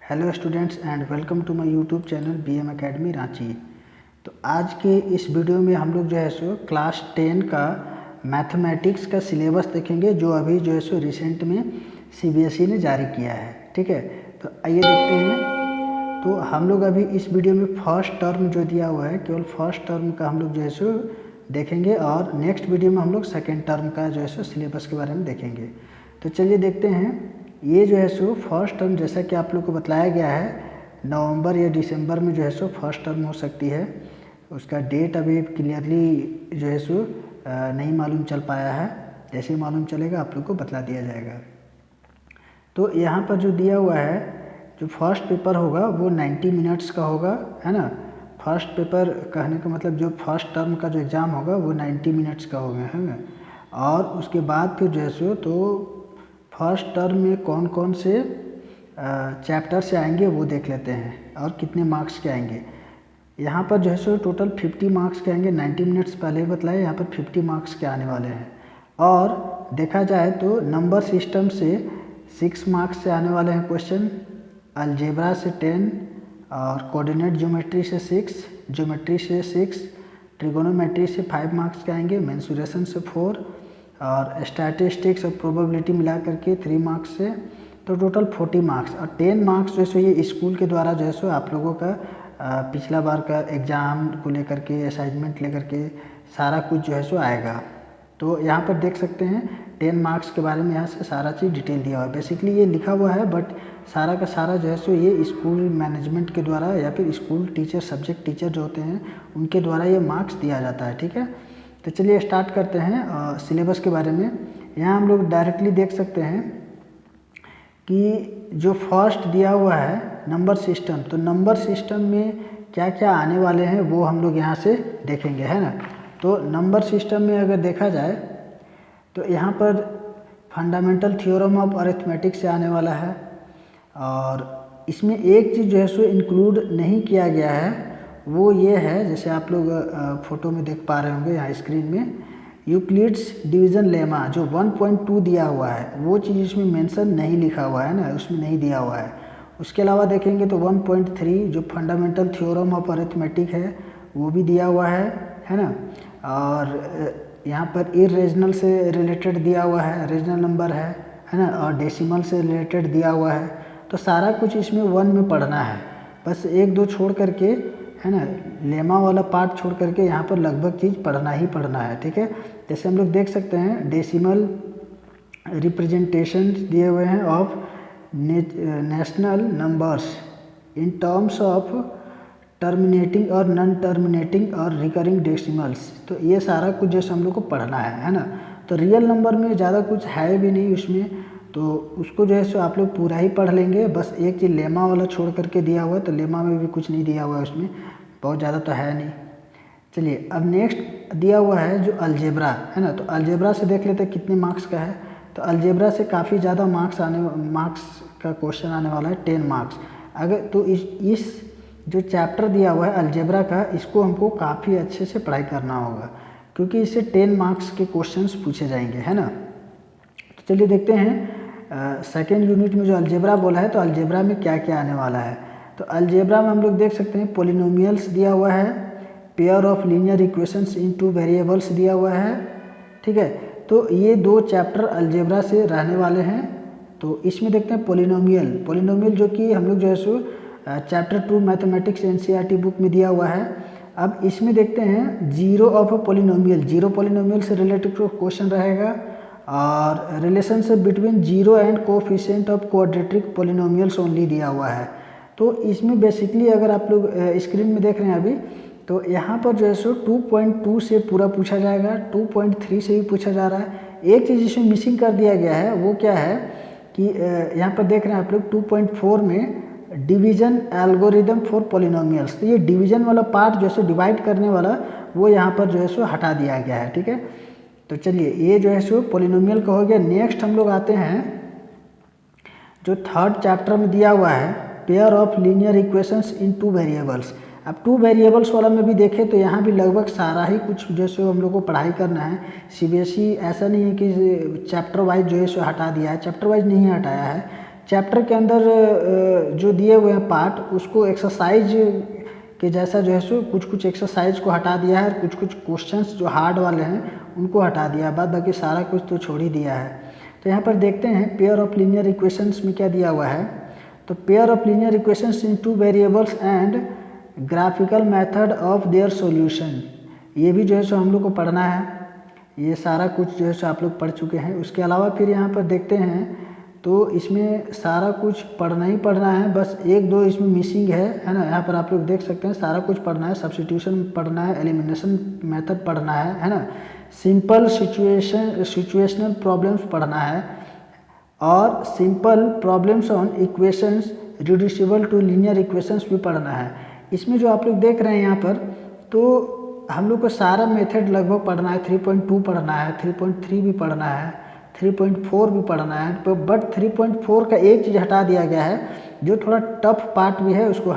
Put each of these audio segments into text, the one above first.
Hello students and welcome to my YouTube channel BM academy Ranchi. तो आज के इस वीडियो में हम लोग जो है सो क्लास 10 का मैथमेटिक्स का सिलेबस देखेंगे, जो अभी जो है सो रिसेंट में CBSE ने जारी किया है। ठीक है, तो आइए देखते हैं। तो हम लोग अभी इस वीडियो में फर्स्ट टर्म जो दिया हुआ है, केवल फर्स्ट टर्म का हम लोग जो है सो देखेंगे, और नेक्स्ट वीडियो में हम लोग सेकेंड टर्म का जो है सो सिलेबस के बारे में देखेंगे। तो चलिए देखते हैं। ये जो है सो फर्स्ट टर्म, जैसा कि आप लोग को बताया गया है, नवंबर या दिसंबर में जो है सो फर्स्ट टर्म हो सकती है। उसका डेट अभी क्लियरली जो है सो नहीं मालूम चल पाया है। जैसे ही मालूम चलेगा आप लोग को बतला दिया जाएगा। तो यहाँ पर जो दिया हुआ है, जो फर्स्ट पेपर होगा वो 90 मिनट्स का होगा, है ना। फर्स्ट पेपर कहने का मतलब जो फर्स्ट टर्म का जो एग्ज़ाम होगा वो 90 मिनट्स का होगा, है ना। और उसके बाद फिर जो है सो तो फर्स्ट टर्म में कौन कौन से चैप्टर से आएंगे वो देख लेते हैं, और कितने मार्क्स के आएंगे। यहाँ पर जो है सो टोटल 50 मार्क्स के आएंगे। 90 मिनट्स पहले ही बताया, यहाँ पर 50 मार्क्स के आने वाले हैं। और देखा जाए तो नंबर सिस्टम से 6 मार्क्स से आने वाले हैं क्वेश्चन, अलजेब्रा से 10, और कोऑर्डिनेट ज्योमेट्री से 6, ज्योमेट्री से 6, ट्रिगोनोमेट्री से 5 मार्क्स के आएंगे, मेंसुरेशन से 4, और स्टैटिस्टिक्स और प्रोबेबिलिटी मिला करके 3 मार्क्स से, तो टोटल 40 मार्क्स। और 10 मार्क्स जो है ये स्कूल के द्वारा जो है सो आप लोगों का पिछला बार का एग्ज़ाम को लेकर के, असाइनमेंट लेकर के सारा कुछ जो है सो आएगा। तो यहाँ पर देख सकते हैं 10 मार्क्स के बारे में यहाँ से सारा चीज़ डिटेल दिया हुआ है। बेसिकली ये लिखा हुआ है, बट सारा का सारा जो है सो ये स्कूल मैनेजमेंट के द्वारा या फिर स्कूल टीचर, सब्जेक्ट टीचर जो होते हैं उनके द्वारा ये मार्क्स दिया जाता है। ठीक है, तो चलिए स्टार्ट करते हैं सिलेबस के बारे में। यहाँ हम लोग डायरेक्टली देख सकते हैं कि जो फर्स्ट दिया हुआ है नंबर सिस्टम, तो नंबर सिस्टम में क्या क्या आने वाले हैं वो हम लोग यहाँ से देखेंगे, है ना। तो नंबर सिस्टम में अगर देखा जाए तो यहाँ पर फंडामेंटल थ्योरम ऑफ अरिथमेटिक से आने वाला है, और इसमें एक चीज़ जो है सो इंक्लूड नहीं किया गया है, वो ये है, जैसे आप लोग फोटो में देख पा रहे होंगे यहाँ स्क्रीन में, यूक्लिड्स डिवीज़न लेमा जो 1.2 दिया हुआ है, वो चीज़ इसमें मेंशन नहीं लिखा हुआ है ना, उसमें नहीं दिया हुआ है। उसके अलावा देखेंगे तो 1.3 जो फंडामेंटल थ्योरम ऑफ अरिथमेटिक है वो भी दिया हुआ है ना। और यहाँ पर इरेजनल से रिलेटेड दिया हुआ है, रेजनल नंबर है ना, और डेसिमल से रिलेटेड दिया हुआ है। तो सारा कुछ इसमें 1 में पढ़ना है, बस 1-2 छोड़ करके, है ना, लेमा वाला पार्ट छोड़ करके यहाँ पर लगभग चीज़ पढ़ना ही पढ़ना है। ठीक है, जैसे हम लोग देख सकते हैं डेसिमल रिप्रेजेंटेशन दिए हुए हैं of national numbers in terms of terminating और नॉन टर्मिनेटिंग और रिकरिंग डेसिमल्स। तो ये सारा कुछ जैसे हम लोग को पढ़ना है ना। तो रियल नंबर में ज़्यादा कुछ है भी नहीं उसमें, तो उसको जो है सो आप लोग पूरा ही पढ़ लेंगे। बस एक चीज़ लेमा वाला छोड़ करके दिया हुआ है, तो लेमा में भी कुछ नहीं दिया हुआ है, उसमें बहुत ज़्यादा तो है नहीं। चलिए अब नेक्स्ट दिया हुआ है जो अलजेब्रा है ना। तो अलजेब्रा से देख लेते हैं कितने मार्क्स का है। तो अलजेब्रा से काफ़ी ज़्यादा मार्क्स का क्वेश्चन आने वाला है, 10 मार्क्स। अगर तो इस जो चैप्टर दिया हुआ है अलजेब्रा का, इसको हमको काफ़ी अच्छे से पढ़ाई करना होगा, क्योंकि इससे 10 मार्क्स के क्वेश्चंस पूछे जाएंगे, है ना। तो चलिए देखते हैं सेकेंड यूनिट में जो अलजेब्रा बोला है, तो अलजेब्रा में क्या क्या आने वाला है। तो अलजेब्रा में हम लोग देख सकते हैं पोलिनोमियल्स दिया हुआ है, pair of linear equations in 2 variables दिया हुआ है। ठीक है, तो ये 2 चैप्टर अलजेब्रा से रहने वाले हैं। तो इसमें देखते हैं पोलिनोमियल जो कि हम लोग जो है सो चैप्टर 2 मैथमेटिक्स NCERT बुक में दिया हुआ है। अब इसमें देखते हैं zero of polynomial, zero polynomial से रिलेटेड क्वेश्चन रहेगा, और relationship between zero and coefficient of quadratic polynomials only दिया हुआ है। तो इसमें बेसिकली अगर आप लोग स्क्रीन में देख रहे हैं अभी, तो यहाँ पर जो है सो 2.2 से पूरा पूछा जाएगा, 2.3 से भी पूछा जा रहा है। एक चीज़ इसमें मिसिंग कर दिया गया है, वो क्या है कि यहाँ पर देख रहे हैं आप लोग 2.4 में डिवीजन एल्गोरिदम फॉर पोलिनोमियल्स। तो ये डिवीजन वाला पार्ट जो है सो डिवाइड करने वाला, वो यहाँ पर जो है सो हटा दिया गया है। ठीक है, तो चलिए ये जो है सो पोलिनोमियल का हो गया। नेक्स्ट हम लोग आते हैं जो थर्ड चैप्टर में दिया हुआ है, pair of linear equations in 2 variables. अब 2 वेरिएबल्स वाला में भी देखें तो यहाँ भी लगभग सारा ही कुछ जैसे हम लोग को पढ़ाई करना है। CBSE ऐसा नहीं है कि चैप्टर वाइज जो है सो हटा दिया है, चैप्टर वाइज नहीं हटाया है, चैप्टर के अंदर जो दिए हुए हैं पार्ट उसको एक्सरसाइज के जैसा जो है सो कुछ कुछ एक्सरसाइज को हटा दिया है और कुछ कुछ क्वेश्चंस जो हार्ड वाले हैं उनको हटा दिया है, बाद बाकी सारा कुछ तो छोड़ ही दिया है। तो यहाँ पर देखते हैं पेयर ऑफ लीनियर इक्वेशंस में क्या दिया हुआ है। तो pair of linear equations in 2 variables and graphical method of their solution, ये भी जो है सो हम लोग को पढ़ना है। ये सारा कुछ जो है सो आप लोग पढ़ चुके हैं। उसके अलावा फिर यहाँ पर देखते हैं तो इसमें सारा कुछ पढ़ना ही पढ़ना है, बस 1-2 इसमें मिसिंग है ना। यहाँ पर आप लोग देख सकते हैं सारा कुछ पढ़ना है। सब्स्टिट्यूशन पढ़ना है, एलिमिनेशन मेथड पढ़ना है ना। सिंपल सिचुएशनल प्रॉब्लम्स पढ़ना है और simple problems on equations reducible to linear equations भी पढ़ना है। इसमें जो आप लोग देख रहे हैं यहाँ पर तो हम लोग को सारा मेथड लगभग पढ़ना है। 3.2 पढ़ना है, 3.3 भी पढ़ना है, 3.4 भी पढ़ना है। तो बट 3.4 का एक चीज़ हटा दिया गया है जो थोड़ा टफ पार्ट भी है, उसको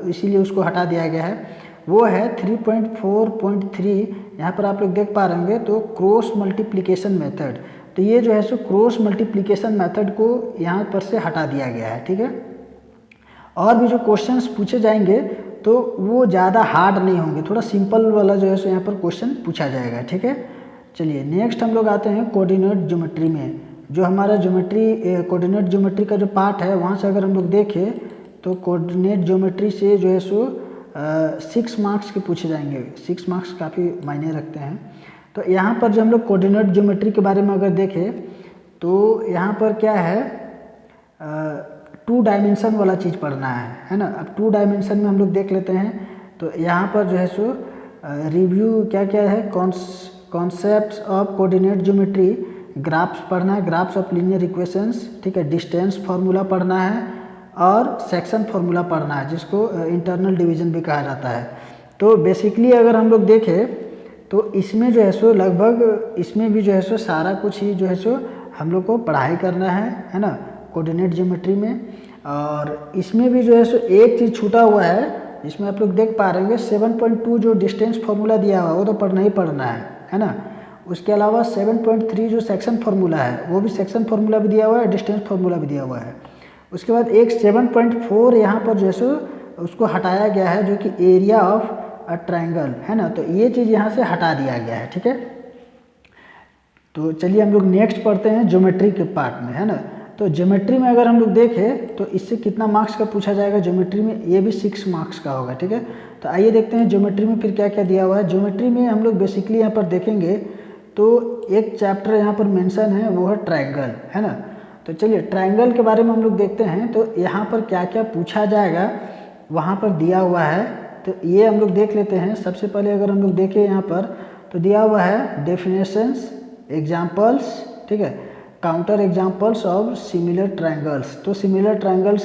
इसीलिए उसको हटा दिया गया है। वो है 3.4.3। यहाँ पर आप लोग देख पा रहे होंगे तो क्रॉस मल्टीप्लिकेशन मेथड। तो ये जो है सो क्रॉस मल्टीप्लिकेशन मेथड को यहाँ पर से हटा दिया गया है, ठीक है। और भी जो क्वेश्चंस पूछे जाएंगे तो वो ज़्यादा हार्ड नहीं होंगे, थोड़ा सिंपल वाला जो है सो यहाँ पर क्वेश्चन पूछा जाएगा, ठीक है। चलिए नेक्स्ट हम लोग आते हैं कोऑर्डिनेट ज्योमेट्री में। जो हमारा कोऑर्डिनेट ज्योमेट्री का जो पार्ट है वहाँ से अगर हम लोग देखें तो कोऑर्डिनेट ज्योमेट्री से जो है सो 6 मार्क्स के पूछे जाएंगे। 6 मार्क्स काफ़ी मायने रखते हैं। तो यहाँ पर जो हम लोग कोऑर्डिनेट ज्योमेट्री के बारे में अगर देखें तो यहाँ पर क्या है 2 डायमेंशन वाला चीज़ पढ़ना है ना। अब 2 डायमेंशन में हम लोग देख लेते हैं। तो यहाँ पर जो है सो रिव्यू क्या क्या है, concepts of coordinate geometry, graphs पढ़ना है, ग्राफ्स ऑफ लीनियर इक्वेशंस, ठीक है। डिस्टेंस फार्मूला पढ़ना है और सेक्शन फार्मूला पढ़ना है जिसको इंटरनल डिवीजन भी कहा जाता है। तो बेसिकली अगर हम लोग देखें तो इसमें जो है सो लगभग इसमें भी जो है सो सारा कुछ ही जो है सो हम लोग को पढ़ाई करना है ना कोऑर्डिनेट ज्योमेट्री में। और इसमें भी जो है सो एक चीज़ छूटा हुआ है, इसमें आप लोग देख पा रहे हैं 7.2 जो डिस्टेंस फार्मूला दिया हुआ है वो तो पढ़ना ही पढ़ना है ना। उसके अलावा 7.3 जो सेक्शन फार्मूला है वो भी सेक्शन फार्मूला भी दिया हुआ है, डिस्टेंस फार्मूला भी दिया हुआ है। उसके बाद एक 7.4 यहाँ पर जो है सो उसको हटाया गया है जो कि एरिया ऑफ अ ट्रायंगल है ना। तो ये चीज़ यहाँ से हटा दिया गया है, ठीक है। तो चलिए हम लोग नेक्स्ट पढ़ते हैं ज्योमेट्री के पार्ट में, है ना। तो ज्योमेट्री में अगर हम लोग देखें तो इससे कितना मार्क्स का पूछा जाएगा ज्योमेट्री में, ये भी 6 मार्क्स का होगा, ठीक है। तो आइए देखते हैं ज्योमेट्री में फिर क्या क्या दिया हुआ है। ज्योमेट्री में हम लोग बेसिकली यहाँ पर देखेंगे तो एक चैप्टर यहाँ पर मेंशन है वो है ट्रायंगल, है ना। तो चलिए ट्रायंगल के बारे में हम लोग देखते हैं तो यहाँ पर क्या क्या पूछा जाएगा वहाँ पर दिया हुआ है। तो ये हम लोग देख लेते हैं। सबसे पहले अगर हम लोग देखें यहाँ पर तो दिया हुआ है डेफिनेशंस, एग्जाम्पल्स, ठीक है, counter examples of similar triangles. तो सिमिलर ट्रायंगल्स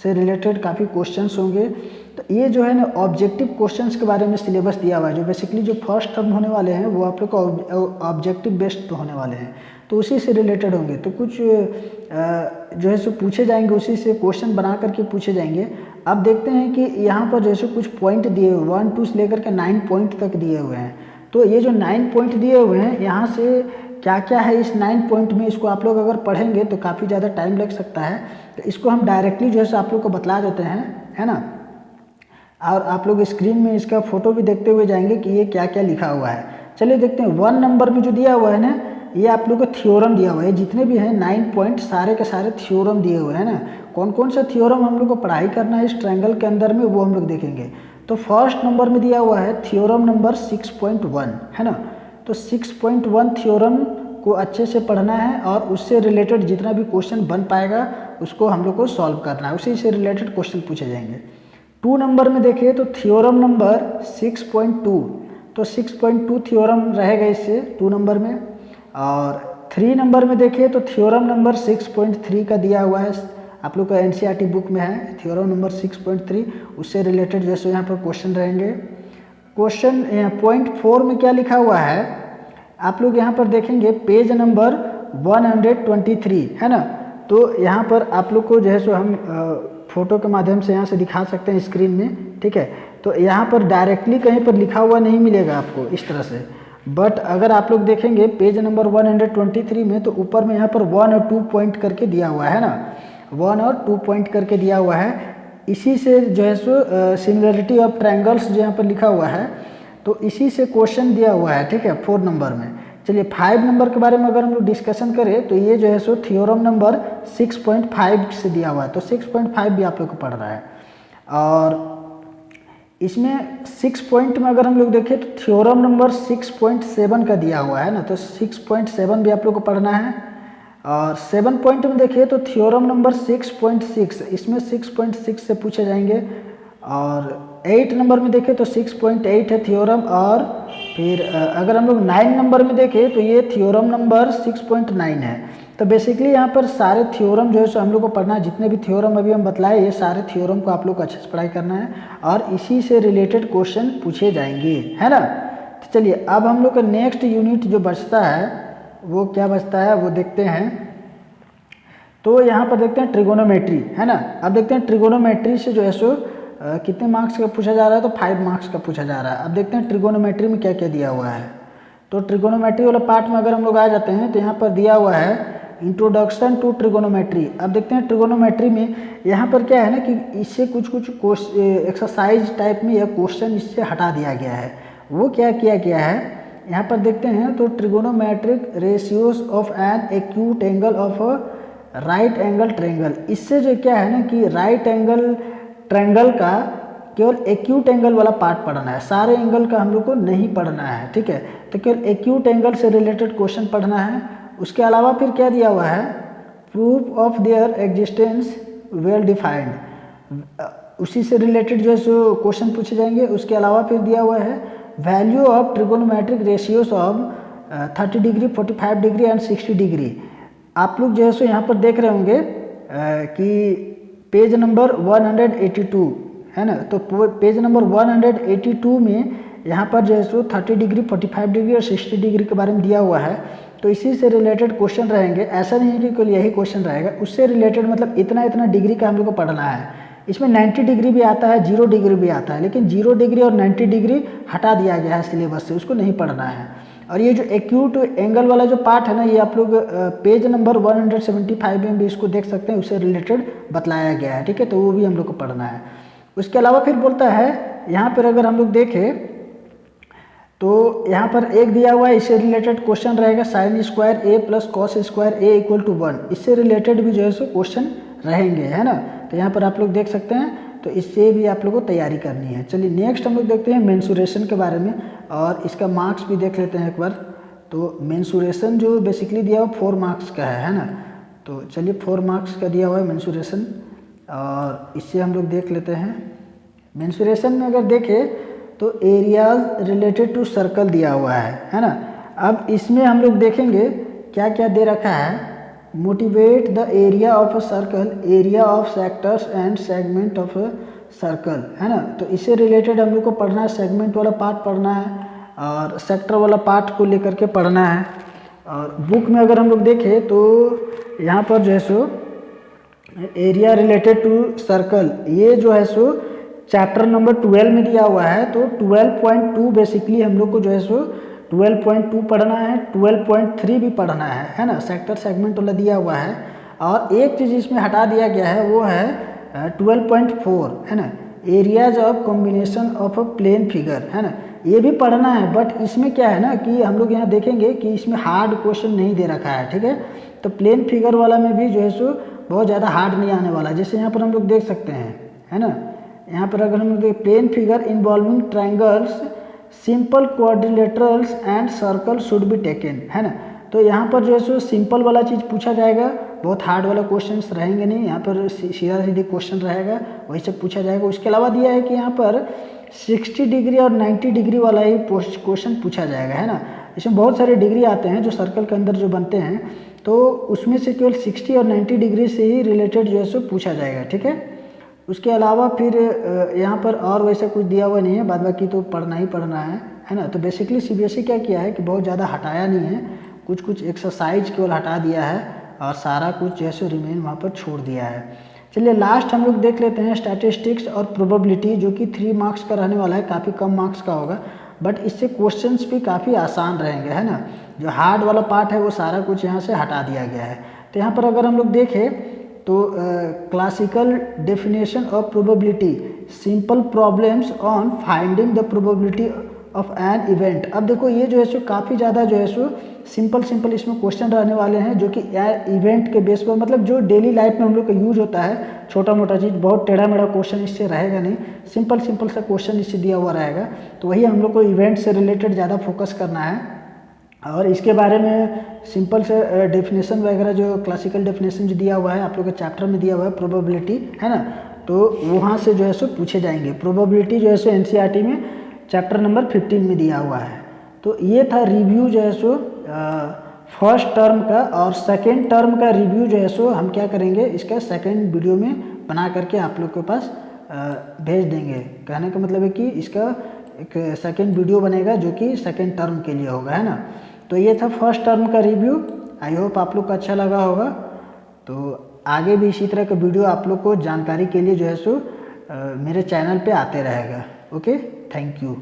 से रिलेटेड काफ़ी क्वेश्चंस होंगे। तो ये जो है ना ऑब्जेक्टिव क्वेश्चंस के बारे में सिलेबस दिया हुआ है। जो बेसिकली जो फर्स्ट टर्म होने वाले हैं वो आप लोग का ऑब्जेक्टिव बेस्ड होने वाले हैं, तो उसी से रिलेटेड होंगे। तो कुछ जो है सो पूछे जाएंगे, उसी से क्वेश्चन बना करके पूछे जाएंगे। अब देखते हैं कि यहाँ पर जैसे कुछ पॉइंट दिए हुए 1 2 से लेकर के 9 पॉइंट तक दिए हुए हैं। तो ये जो 9 पॉइंट दिए हुए हैं यहाँ से क्या क्या है इस 9 पॉइंट में, इसको आप लोग अगर पढ़ेंगे तो काफ़ी ज़्यादा टाइम लग सकता है। तो इसको हम डायरेक्टली जो है सो आप लोग को बतला देते हैं, है ना। और आप लोग स्क्रीन में इसका फोटो भी देखते हुए जाएंगे कि ये क्या क्या लिखा हुआ है। चलिए देखते हैं 1 नंबर में जो दिया हुआ है ना, ये आप लोग को थ्योरम दिया हुआ है। जितने भी हैं 9 पॉइंट सारे के सारे थ्योरम दिए हुए हैं ना। कौन कौन सा थ्योरम हम लोग को पढ़ाई करना है इस ट्रायंगल के अंदर में वो हम लोग देखेंगे। तो फर्स्ट नंबर में दिया हुआ है थ्योरम नंबर 6.1, है ना। तो 6.1 थ्योरम को अच्छे से पढ़ना है और उससे रिलेटेड जितना भी क्वेश्चन बन पाएगा उसको हम लोग को सॉल्व करना है, उसी से रिलेटेड क्वेश्चन पूछे जाएंगे। 2 नंबर में देखिए तो थ्योरम नंबर 6.2, तो 6.2 थ्योरम रहेगा इससे 2 नंबर में। और 3 नंबर में देखिए तो थ्योरम नंबर 6.3 का दिया हुआ है, आप लोग का एनसीईआरटी बुक में है थ्योरम नंबर 6.3, उससे रिलेटेड जैसे यहाँ पर क्वेश्चन रहेंगे। क्वेश्चन पॉइंट 4 में क्या लिखा हुआ है आप लोग यहाँ पर देखेंगे पेज नंबर 123, है ना। तो यहाँ पर आप लोग को जो है सो हम फोटो के माध्यम से यहाँ से दिखा सकते हैं स्क्रीन में, ठीक है। तो यहाँ पर डायरेक्टली कहीं पर लिखा हुआ नहीं मिलेगा आपको इस तरह से, बट अगर आप लोग देखेंगे पेज नंबर 123 में तो ऊपर में यहाँ पर 1 और 2 पॉइंट करके दिया हुआ है ना। 1 और 2 पॉइंट करके दिया हुआ है। इसी से जो है सो सिमिलरिटी ऑफ ट्रायंगल्स जो यहाँ पर लिखा हुआ है, तो इसी से क्वेश्चन दिया हुआ है, ठीक है, 4 नंबर में। चलिए 5 नंबर के बारे में अगर हम लोग डिस्कशन करें तो ये जो है सो थ्योरम नंबर 6.5 से दिया हुआ है, तो 6.5 भी आप लोग को पढ़ रहा है। और इसमें 6 पॉइंट में अगर हम लोग देखें तो थ्योरम नंबर 6.7 का दिया हुआ है ना, तो 6.7 भी आप लोग को पढ़ना है। और 7 पॉइंट में देखिए तो थ्योरम नंबर 6.6, इसमें 6.6 से पूछे जाएंगे। और 8 नंबर में देखें तो 6.8 है थ्योरम। और फिर अगर हम लोग 9 नंबर में देखें तो ये थ्योरम नंबर 6.9 है। तो बेसिकली यहाँ पर सारे थ्योरम जो है सो हम लोग को पढ़ना है, जितने भी थ्योरम अभी हम बतलाए ये सारे थ्योरम को आप लोग को अच्छे से पढ़ाई करना है और इसी से रिलेटेड क्वेश्चन पूछे जाएंगे, है ना। तो चलिए अब हम लोग का नेक्स्ट यूनिट जो बचता है वो क्या बचता है वो देखते हैं। तो यहाँ पर देखते हैं ट्रिगोनोमेट्री, है ना। अब देखते हैं ट्रिगोनोमेट्री से जो है सो कितने मार्क्स का पूछा जा रहा है, तो 5 मार्क्स का पूछा जा रहा है। अब देखते हैं ट्रिगोनोमेट्री में क्या क्या दिया हुआ है। तो ट्रिगोनोमेट्री वाला पार्ट में अगर हम लोग आ जाते हैं तो यहाँ पर दिया हुआ है इंट्रोडक्शन टू ट्रिगोनोमेट्री। अब देखते हैं ट्रिगोनोमेट्री में यहाँ पर क्या है ना कि इससे कुछ एक्सरसाइज टाइप में या क्वेश्चन इससे हटा दिया गया है। वो क्या किया गया है यहाँ पर देखते हैं। तो trigonometric ratios of an acute angle of right angle triangle, इससे जो क्या है ना कि राइट एंगल ट्रायंगल का केवल एक्यूट एंगल वाला पार्ट पढ़ना है, सारे एंगल का हम लोग को नहीं पढ़ना है, ठीक है। तो केवल एक्यूट एंगल से रिलेटेड क्वेश्चन पढ़ना है। उसके अलावा फिर क्या दिया हुआ है, proof of their existence well defined, उसी से रिलेटेड जो है सो क्वेश्चन पूछे जाएंगे। उसके अलावा फिर दिया हुआ है value of trigonometric ratios of 30 degree 45 degree and 60 degree. आप लोग जो है सो यहाँ पर देख रहे होंगे कि पेज नंबर 182 है ना। तो पेज नंबर 182 में यहाँ पर जो है सो 30 डिग्री 45 डिग्री और 60 डिग्री के बारे में दिया हुआ है। तो इसी से रिलेटेड क्वेश्चन रहेंगे। ऐसा नहीं है कि केवल यही क्वेश्चन रहेगा, उससे रिलेटेड मतलब इतना इतना डिग्री का हम लोग को पढ़ना है। इसमें 90 डिग्री भी आता है, 0 डिग्री भी आता है, लेकिन 0 डिग्री और 90 डिग्री हटा दिया गया है सिलेबस से, उसको नहीं पढ़ना है। और ये जो एक्यूट एंगल वाला जो पार्ट है ना, ये आप लोग पेज नंबर 175 में भी इसको देख सकते हैं, उससे रिलेटेड बतलाया गया है, ठीक है। तो वो भी हम लोग को पढ़ना है। उसके अलावा फिर बोलता है यहाँ पर अगर हम लोग देखें तो यहाँ पर एक दिया हुआ है, इससे रिलेटेड क्वेश्चन रहेगा sine square A plus cos square A equal to 1, इससे रिलेटेड भी जो है सो क्वेश्चन रहेंगे, है ना। तो यहाँ पर आप लोग देख सकते हैं, तो इससे भी आप लोग को तैयारी करनी है। चलिए नेक्स्ट हम लोग देखते हैं मेंसुरेशन के बारे में, और इसका मार्क्स भी देख लेते हैं एक बार। तो मेंसुरेशन जो बेसिकली दिया हुआ 4 मार्क्स का है ना। तो चलिए 4 मार्क्स का दिया हुआ है मेंसुरेशन, और इससे हम लोग देख लेते हैं। मेंसुरेशन में अगर देखें तो एरियाज रिलेटेड टू सर्कल दिया हुआ है ना। अब इसमें हम लोग देखेंगे क्या क्या दे रखा है। Motivate the area of a circle, area of sectors and segment of a circle, है ना। तो इससे रिलेटेड हम लोग को पढ़ना है, सेगमेंट वाला पार्ट पढ़ना है और सेक्टर वाला पार्ट को लेकर के पढ़ना है। और बुक में अगर हम लोग देखें तो यहाँ पर जो है सो एरिया रिलेटेड टू सर्कल, ये जो है सो चैप्टर नंबर 12 में दिया हुआ है। तो 12.2 बेसिकली हम लोग को जो है सो 12.2 पढ़ना है, 12.3 भी पढ़ना है ना। सेक्टर सेगमेंट वाला दिया हुआ है। और एक चीज़ इसमें हटा दिया गया है, वो है 12.4, है ना, areas of combination of a plane figure, है ना। ये भी पढ़ना है, बट इसमें क्या है ना कि हम लोग यहाँ देखेंगे कि इसमें हार्ड क्वेश्चन नहीं दे रखा है, ठीक है। तो प्लेन फिगर वाला में भी जो है सो बहुत ज़्यादा हार्ड नहीं आने वाला, जैसे यहाँ पर हम लोग देख सकते हैं, है ना। यहाँ पर अगर हम लोग plane figure involving triangles simple quadrilaterals and circle should be taken, है ना। तो यहाँ पर जो है सो सिंपल वाला चीज़ पूछा जाएगा, बहुत हार्ड वाला क्वेश्चंस रहेंगे नहीं, यहाँ पर सीधा सीधी क्वेश्चन रहेगा, वही सब पूछा जाएगा। उसके अलावा दिया है कि यहाँ पर 60 डिग्री और 90 डिग्री वाला ही क्वेश्चन पूछा जाएगा, है ना। इसमें बहुत सारे डिग्री आते हैं जो सर्कल के अंदर जो बनते हैं, तो उसमें से केवल 60 और 90 डिग्री से ही रिलेटेड जो है सो पूछा जाएगा, ठीक है। उसके अलावा फिर यहाँ पर और वैसा कुछ दिया हुआ नहीं है, बाद बाकी तो पढ़ना ही पढ़ना है ना। तो बेसिकली सीबीएसई क्या किया है कि बहुत ज़्यादा हटाया नहीं है, कुछ कुछ एक्सरसाइज केवल हटा दिया है और सारा कुछ जैसे रिमेन वहाँ पर छोड़ दिया है। चलिए लास्ट हम लोग देख लेते हैं स्टैटिस्टिक्स और प्रोबेबिलिटी, जो कि 3 मार्क्स का रहने वाला है, काफ़ी कम मार्क्स का होगा, बट इससे क्वेश्चंस भी काफ़ी आसान रहेंगे, है ना। जो हार्ड वाला पार्ट है वो सारा कुछ यहाँ से हटा दिया गया है। तो यहाँ पर अगर हम लोग देखें तो classical definition of probability, simple problems on finding the probability of an event. अब देखो ये जो है सो काफ़ी ज़्यादा जो है सो सिंपल इसमें क्वेश्चन रहने वाले हैं, जो कि इवेंट के बेस पर, मतलब जो डेली लाइफ में हम लोग का यूज होता है, छोटा मोटा चीज़, बहुत टेढ़ा मेढ़ा क्वेश्चन इससे रहेगा नहीं, सिंपल सा क्वेश्चन इससे दिया हुआ रहेगा। तो वही हम लोग को इवेंट से रिलेटेड ज़्यादा फोकस करना है, और इसके बारे में सिंपल से डेफिनेशन वगैरह, जो क्लासिकल डेफिनेशन जो दिया हुआ है आप लोग के चैप्टर में दिया हुआ है प्रोबेबिलिटी, है ना, तो वहाँ से जो है सो पूछे जाएंगे। प्रोबेबिलिटी जो है सो एनसीईआरटी में चैप्टर नंबर 15 में दिया हुआ है। तो ये था रिव्यू जो है सो फर्स्ट टर्म का, और सेकेंड टर्म का रिव्यू जो है सो हम क्या करेंगे, इसका सेकेंड वीडियो में बना करके आप लोग के पास भेज देंगे। कहने का मतलब है कि इसका एक सेकेंड वीडियो बनेगा जो कि सेकेंड टर्म के लिए होगा, है ना। तो ये था फर्स्ट टर्म का रिव्यू। आई होप आप लोग को अच्छा लगा होगा। तो आगे भी इसी तरह का वीडियो आप लोग को जानकारी के लिए जो है सो मेरे चैनल पे आते रहेगा। Okay, thank you.